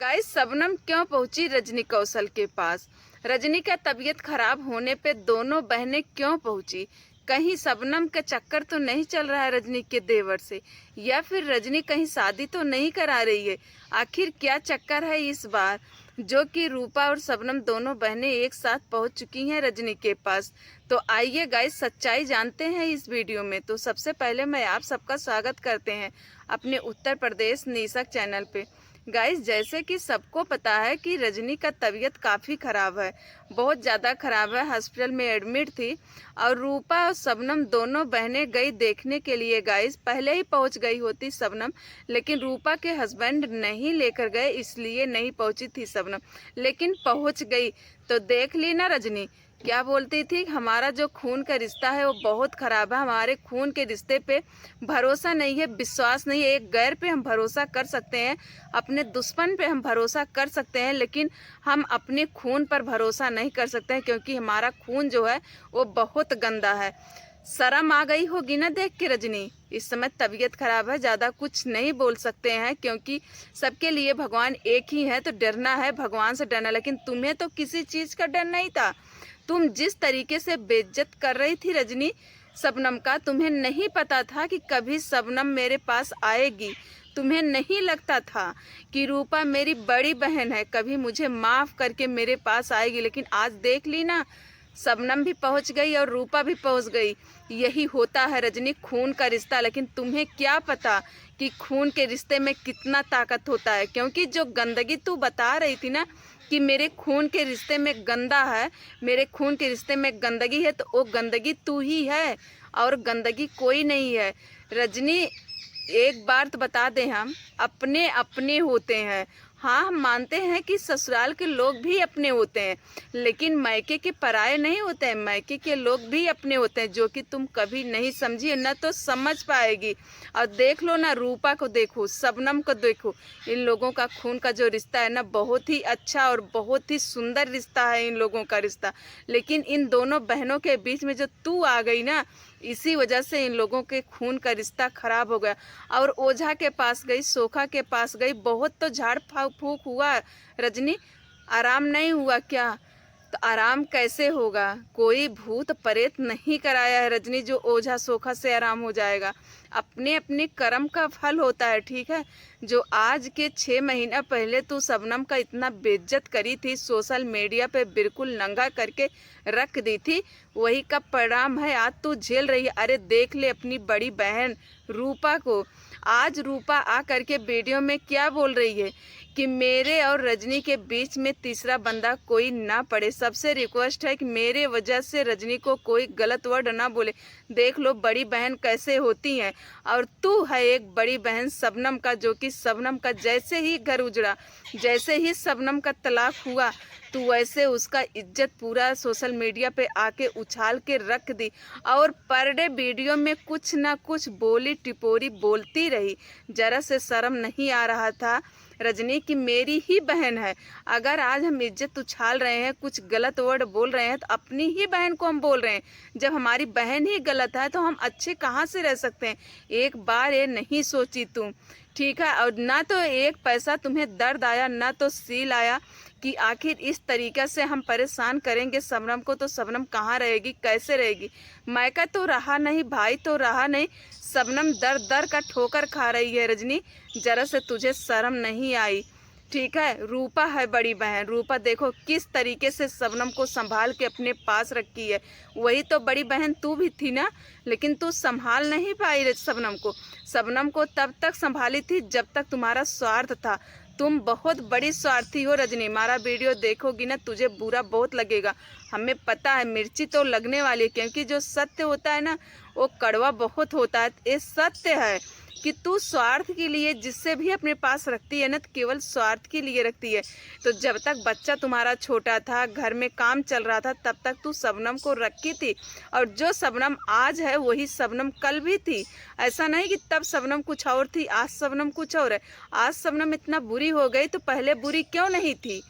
Guys, Shabnam क्यों पहुंची रजनी कौशल के पास। रजनी का तबीयत खराब होने पे दोनों बहनें क्यों पहुंची। कहीं शबनम का चक्कर तो नहीं चल रहा है रजनी के देवर से, या फिर रजनी कहीं शादी तो नहीं करा रही है। आखिर क्या चक्कर है इस बार, जो कि रूपा और शबनम दोनों बहनें एक साथ पहुंच चुकी हैं रजनी के पास। तो आइए गाइस, सच्चाई जानते हैं इस वीडियो में। तो सबसे पहले मैं आप सबका स्वागत करते हैं अपने उत्तर प्रदेश निशक चैनल पे। गाइस, जैसे कि सबको पता है कि रजनी का तबीयत काफ़ी ख़राब है, बहुत ज़्यादा ख़राब है, हॉस्पिटल में एडमिट थी। और रूपा और शबनम दोनों बहनें गई देखने के लिए। गाइस, पहले ही पहुंच गई होती शबनम, लेकिन रूपा के हस्बैंड नहीं लेकर गए, इसलिए नहीं पहुंची थी शबनम, लेकिन पहुंच गई। तो देख ली ना रजनी क्या बोलती थी, हमारा जो खून का रिश्ता है वो बहुत ख़राब है, हमारे खून के रिश्ते पे भरोसा नहीं है, विश्वास नहीं है। एक गैर पे हम भरोसा कर सकते हैं, अपने दुश्मन पे हम भरोसा कर सकते हैं, लेकिन हम अपने खून पर भरोसा नहीं कर सकते हैं, क्योंकि हमारा खून जो है वो बहुत गंदा है। शर्म आ गई होगी ना देख के रजनी। इस समय तबीयत खराब है, ज़्यादा कुछ नहीं बोल सकते हैं, क्योंकि सबके लिए भगवान एक ही है। तो डरना है भगवान से डरना, लेकिन तुम्हें तो किसी चीज़ का डर नहीं था। तुम जिस तरीके से बेइज्जत कर रही थी रजनी शबनम का, तुम्हें नहीं पता था कि कभी शबनम मेरे पास आएगी। तुम्हें नहीं लगता था कि रूपा मेरी बड़ी बहन है, कभी मुझे माफ़ करके मेरे पास आएगी। लेकिन आज देख ली ना, शबनम भी पहुंच गई और रूपा भी पहुंच गई। यही होता है रजनी, खून का रिश्ता। लेकिन तुम्हें क्या पता कि खून के रिश्ते में कितना ताकत होता है, क्योंकि जो गंदगी तू बता रही थी ना कि मेरे खून के रिश्ते में गंदा है, मेरे खून के रिश्ते में गंदगी है, तो वो गंदगी तू ही है और गंदगी कोई नहीं है। रजनी, एक बार तो बता दें, हम अपने अपने होते हैं। हाँ, हम मानते हैं कि ससुराल के लोग भी अपने होते हैं, लेकिन मायके के पराये नहीं होते हैं। मायके के लोग भी अपने होते हैं, जो कि तुम कभी नहीं समझी, न तो समझ पाएगी। और देख लो ना, रूपा को देखो, शबनम को देखो, इन लोगों का खून का जो रिश्ता है ना, बहुत ही अच्छा और बहुत ही सुंदर रिश्ता है इन लोगों का रिश्ता। लेकिन इन दोनों बहनों के बीच में जो तू आ गई ना, इसी वजह से इन लोगों के खून का रिश्ता खराब हो गया। और ओझा के पास गई, सोखा के पास गई, बहुत तो झाड़ फूक हुआ रजनी, आराम नहीं हुआ क्या। तो आराम कैसे होगा, कोई भूत प्रेत नहीं कराया है रजनी जो ओझा सोखा से आराम हो जाएगा। अपने अपने कर्म का फल होता है, ठीक है। जो आज के 6 महीना पहले तू शबनम का इतना बेइज्जत करी थी, सोशल मीडिया पे बिल्कुल नंगा करके रख दी थी, वही का परिणाम है आज तू झेल रही है। अरे देख ले अपनी बड़ी बहन रूपा को। आज रूपा आ करके वीडियो में क्या बोल रही है कि मेरे और रजनी के बीच में तीसरा बंदा कोई ना पड़े। सबसे रिक्वेस्ट है कि मेरे वजह से रजनी को कोई गलत वर्ड ना बोले। देख लो बड़ी बहन कैसे होती हैं। और तू है एक बड़ी बहन शबनम का, जो कि शबनम का जैसे ही घर उजड़ा, जैसे ही शबनम का तलाक हुआ, तू वैसे उसका इज्जत पूरा सोशल मीडिया पे आके उछाल के रख दी। और पर डे वीडियो में कुछ ना कुछ बोली टिपोरी बोलती रही। जरा से शर्म नहीं आ रहा था रजनी की मेरी ही बहन है। अगर आज हम इज्जत उछाल रहे हैं, कुछ गलत वर्ड बोल रहे हैं, तो अपनी ही बहन को हम बोल रहे हैं। जब हमारी बहन ही गलत है तो हम अच्छे कहाँ से रह सकते हैं। एक बार ये नहीं सोची तुम, ठीक है। और ना तो एक पैसा तुम्हें दर्द आया, ना तो सील आया कि आखिर इस तरीक़े से हम परेशान करेंगे शबनम को, तो शबनम कहाँ रहेगी, कैसे रहेगी। मायका तो रहा नहीं, भाई तो रहा नहीं, शबनम दर दर का ठोकर खा रही है रजनी। जरा से तुझे शर्म नहीं आई, ठीक है। रूपा है बड़ी बहन, रूपा देखो किस तरीके से शबनम को संभाल के अपने पास रखी है। वही तो बड़ी बहन तू भी थी ना, लेकिन तू संभाल नहीं पाई शबनम को। शबनम को तब तक संभाली थी जब तक तुम्हारा स्वार्थ था। तुम बहुत बड़ी स्वार्थी हो रजनी। हमारा वीडियो देखोगी ना, तुझे बुरा बहुत लगेगा, हमें पता है। मिर्ची तो लगने वाली है, क्योंकि जो सत्य होता है ना वो कड़वा बहुत होता है। ये सत्य है कि तू स्वार्थ के लिए जिससे भी अपने पास रखती है ना, तो केवल स्वार्थ के लिए रखती है। तो जब तक बच्चा तुम्हारा छोटा था, घर में काम चल रहा था, तब तक तू शबनम को रखी थी। और जो शबनम आज है वही शबनम कल भी थी। ऐसा नहीं कि तब शबनम कुछ और थी, आज शबनम कुछ और है। आज शबनम इतना बुरी हो गई तो पहले बुरी क्यों नहीं थी,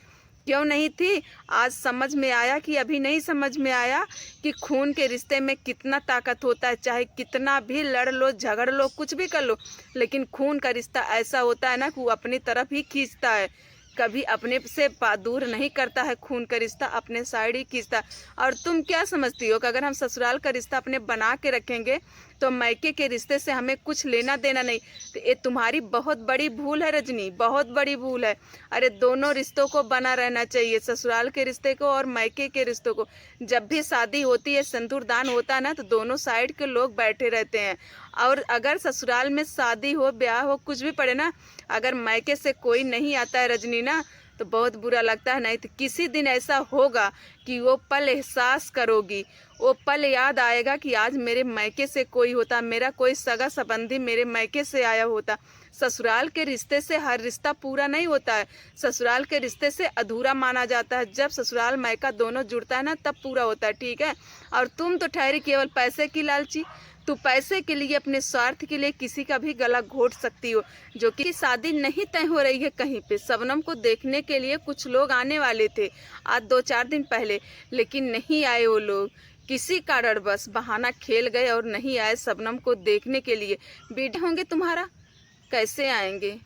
क्यों नहीं थी। आज समझ में आया कि अभी नहीं समझ में आया कि खून के रिश्ते में कितना ताकत होता है। चाहे कितना भी लड़ लो, झगड़ लो, कुछ भी कर लो, लेकिन खून का रिश्ता ऐसा होता है ना कि वो अपनी तरफ ही खींचता है। कभी अपने से दूर नहीं करता है खून का रिश्ता, अपने साइड ही खींचता। और तुम क्या समझती हो कि अगर हम ससुराल का रिश्ता अपने बना के रखेंगे तो मायके के रिश्ते से हमें कुछ लेना देना नहीं? तो ये तुम्हारी बहुत बड़ी भूल है रजनी, बहुत बड़ी भूल है। अरे दोनों रिश्तों को बना रहना चाहिए, ससुराल के रिश्ते को और मायके के रिश्तों को। जब भी शादी होती है, सिंदूर दान होता है ना, तो दोनों साइड के लोग बैठे रहते हैं। और अगर ससुराल में शादी हो, ब्याह हो, कुछ भी पड़े ना, अगर मायके से कोई नहीं आता है रजनी ना, तो बहुत बुरा लगता है। नहीं तो किसी दिन ऐसा होगा कि वो पल एहसास करोगी, वो पल याद आएगा कि आज मेरे मायके से कोई होता, मेरा कोई सगा संबंधी मेरे मायके से आया होता। ससुराल के रिश्ते से हर रिश्ता पूरा नहीं होता है, ससुराल के रिश्ते से अधूरा माना जाता है। जब ससुराल मायका दोनों जुड़ता है ना, तब पूरा होता है, ठीक है। और तुम तो ठहरी केवल पैसे की लालची। तू पैसे के लिए, अपने स्वार्थ के लिए किसी का भी गला घोट सकती हो। जो कि शादी नहीं तय हो रही है कहीं पे, शबनम को देखने के लिए कुछ लोग आने वाले थे आज 2-4 दिन पहले, लेकिन नहीं आए वो लोग। किसी कारण बस बहाना खेल गए और नहीं आए शबनम को देखने के लिए। बेटे होंगे तुम्हारा, कैसे आएंगे?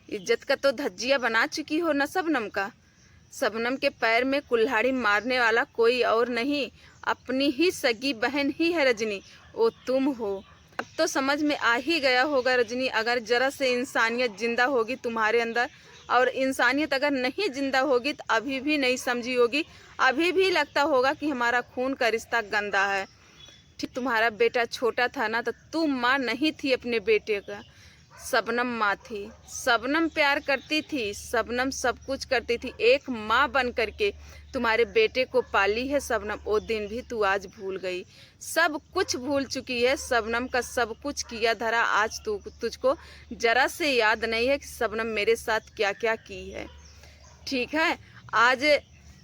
इज्जत का तो धज्जिया बना चुकी हो ना शबनम का। शबनम के पैर में कुल्हाड़ी मारने वाला कोई और नहीं, अपनी ही सगी बहन ही है रजनी, वो तुम हो। अब तो समझ में आ ही गया होगा रजनी, अगर जरा से इंसानियत जिंदा होगी तुम्हारे अंदर, और इंसानियत अगर नहीं जिंदा होगी तो अभी भी नहीं समझी होगी, अभी भी लगता होगा कि हमारा खून का रिश्ता गंदा है। ठीक, तुम्हारा बेटा छोटा था ना, तो तुम माँ नहीं थी अपने बेटे का, शबनम माँ थी। शबनम प्यार करती थी, शबनम सब कुछ करती थी, एक माँ बन करके तुम्हारे बेटे को पाली है शबनम। वो दिन भी तू आज भूल गई, सब कुछ भूल चुकी है शबनम का, सब कुछ किया धरा आज तुझको जरा से याद नहीं है कि शबनम मेरे साथ क्या क्या की है, ठीक है। आज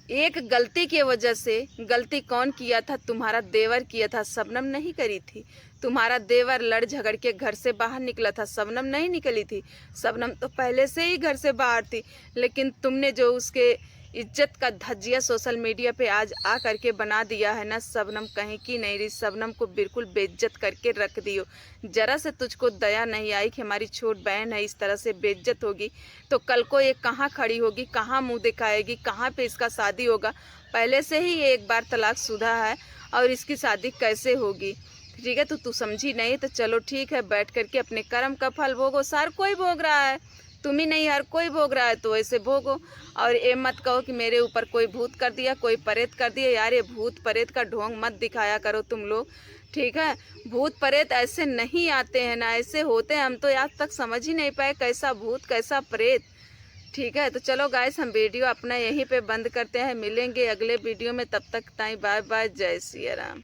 एक गलती की वजह से, गलती कौन किया था? तुम्हारा देवर किया था, शबनम नहीं करी थी। तुम्हारा देवर लड़ झगड़ के घर से बाहर निकला था, शबनम नहीं निकली थी। शबनम तो पहले से ही घर से बाहर थी, लेकिन तुमने जो उसके इज्जत का धज्जिया सोशल मीडिया पे आज आ करके बना दिया है ना, शबनम कहीं की नहीं रही, शबनम को बिल्कुल बेइज्जत करके रख दियो। जरा से तुझको दया नहीं आई कि हमारी छोट बहन है, इस तरह से बेइज्जत होगी तो कल को ये कहाँ खड़ी होगी, कहाँ मुंह दिखाएगी, कहाँ पे इसका शादी होगा? पहले से ही ये एक बार तलाकशुदा है और इसकी शादी कैसे होगी? ठीक है, तो तू समझी नहीं तो चलो ठीक है, बैठ करके अपने कर्म का फल भोगो। सार कोई भोग रहा है, तुम ही नहीं, हर कोई भोग रहा है, तो ऐसे भोगो। और ये मत कहो कि मेरे ऊपर कोई भूत कर दिया, कोई प्रेत कर दिया। यार ये भूत प्रेत का ढोंग मत दिखाया करो तुम लोग, ठीक है। भूत प्रेत ऐसे नहीं आते हैं ना, ऐसे होते हैं, हम तो आज तक समझ ही नहीं पाए कैसा भूत कैसा प्रेत, ठीक है। तो चलो गाइस, हम वीडियो अपना यहीं पे बंद करते हैं, मिलेंगे अगले वीडियो में, तब तक ताई बाय बाय, जय सिया राम।